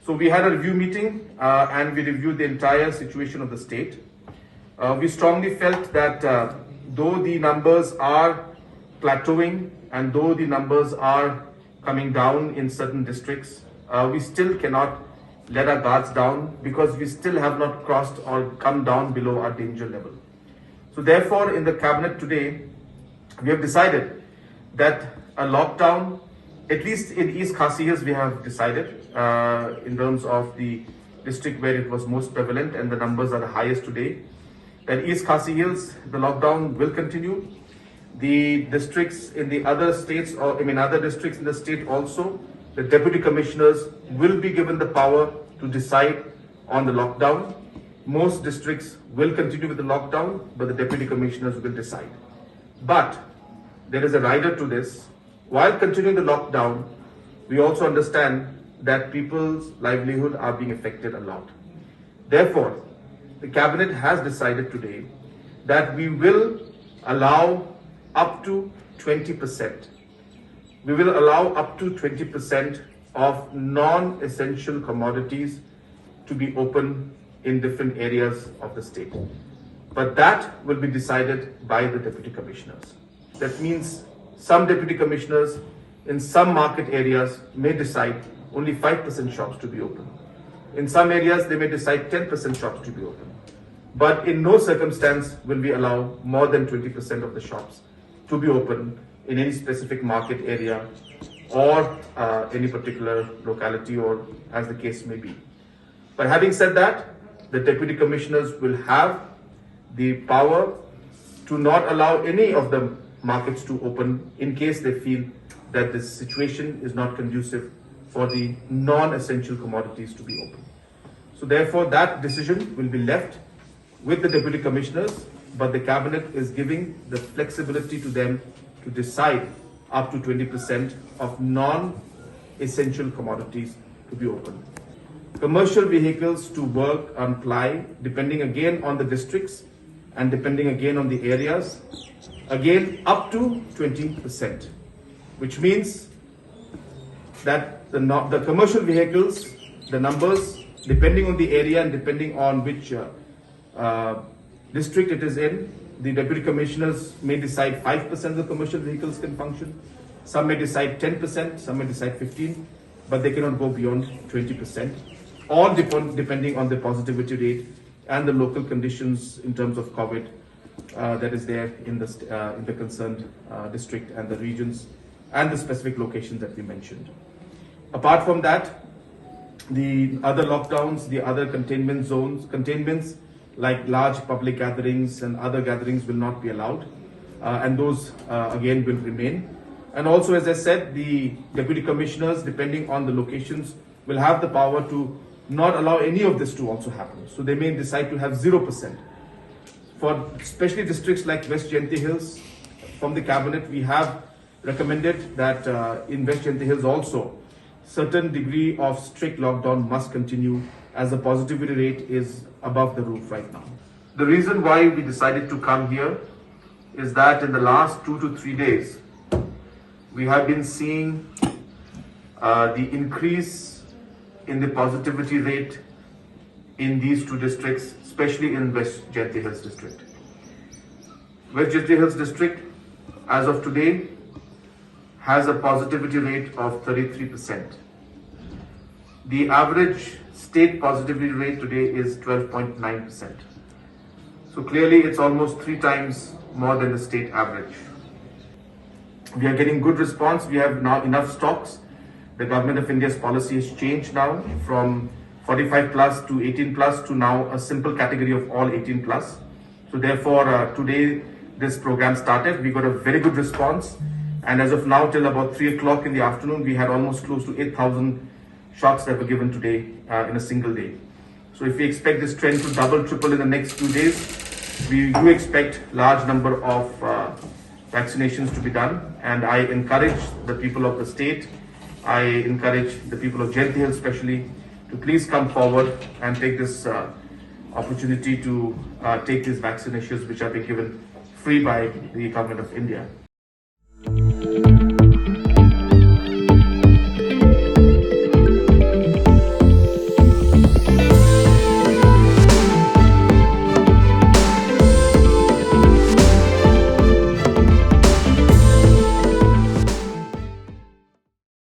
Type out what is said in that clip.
So we had a review meeting and we reviewed the entire situation of the state. We strongly felt that though the numbers are plateauing and though the numbers are coming down in certain districts, we still cannot let our guards down because we still have not crossed or come down below our danger level. So therefore, in the cabinet today, we have decided that a lockdown, at least in East Khasi Hills, we have decided in terms of the district where it was most prevalent and the numbers are the highest today, that East Khasi Hills, the lockdown will continue. The districts in the other states, other districts in the state also, the deputy commissioners will be given the power to decide on the lockdown. Most districts will continue with the lockdown, but the deputy commissioners will decide. But there is a rider to this. While continuing the lockdown, we also understand that people's livelihood are being affected a lot. Therefore, the cabinet has decided today that we will allow up to 20%. We will allow up to 20% of non-essential commodities to be open in different areas of the state. But that will be decided by the deputy commissioners. That means some deputy commissioners in some market areas may decide only 5% shops to be open. In some areas, they may decide 10% shops to be open. But in no circumstance will we allow more than 20% of the shops to be open in any specific market area or any particular locality, or as the case may be. But having said that, the deputy commissioners will have the power to not allow any of the markets to open in case they feel that this situation is not conducive for the non-essential commodities to be open. So therefore, that decision will be left with the deputy commissioners, but the cabinet is giving the flexibility to them to decide up to 20% of non-essential commodities to be open. Commercial vehicles to work on ply, depending again on the districts and depending again on the areas, again up to 20%, which means that the commercial vehicles, the numbers, depending on the area and depending on which district it is in, the deputy commissioners may decide 5% of the commercial vehicles can function. Some may decide 10%, some may decide 15%, but they cannot go beyond 20%. All depending on the positivity rate and the local conditions in terms of COVID that is there in the concerned district and the regions and the specific locations that we mentioned. Apart from that, the other lockdowns, the other containments like large public gatherings and other gatherings will not be allowed, and those again will remain. And also, as I said, the deputy commissioners, depending on the locations, will have the power to not allow any of this to also happen. So they may decide to have 0%. For especially districts like West Jaintia Hills, from the cabinet, we have recommended that in West Jaintia Hills also, certain degree of strict lockdown must continue as the positivity rate is above the roof right now. The reason why we decided to come here is that in the last 2 to 3 days, we have been seeing the increase in the positivity rate in these two districts, especially in West Jaintia Hills district. West Jaintia Hills district, as of today, has a positivity rate of 33%. The average state positivity rate today is 12.9%. So clearly it's almost 3 times more than the state average. We are getting good response. We have now enough stocks. The Government of India's policy has changed now from 45 plus to 18 plus to now a simple category of all 18 plus. So therefore, today this program started. We got a very good response. And as of now, till about 3 o'clock in the afternoon, we had almost close to 8,000 shots that were given today in a single day. So if we expect this trend to double, triple in the next few days, we do expect large number of vaccinations to be done. And I encourage the people of the state, I encourage the people of Jaintia Hills especially to please come forward and take this opportunity to take these vaccinations which are being given free by the Government of India.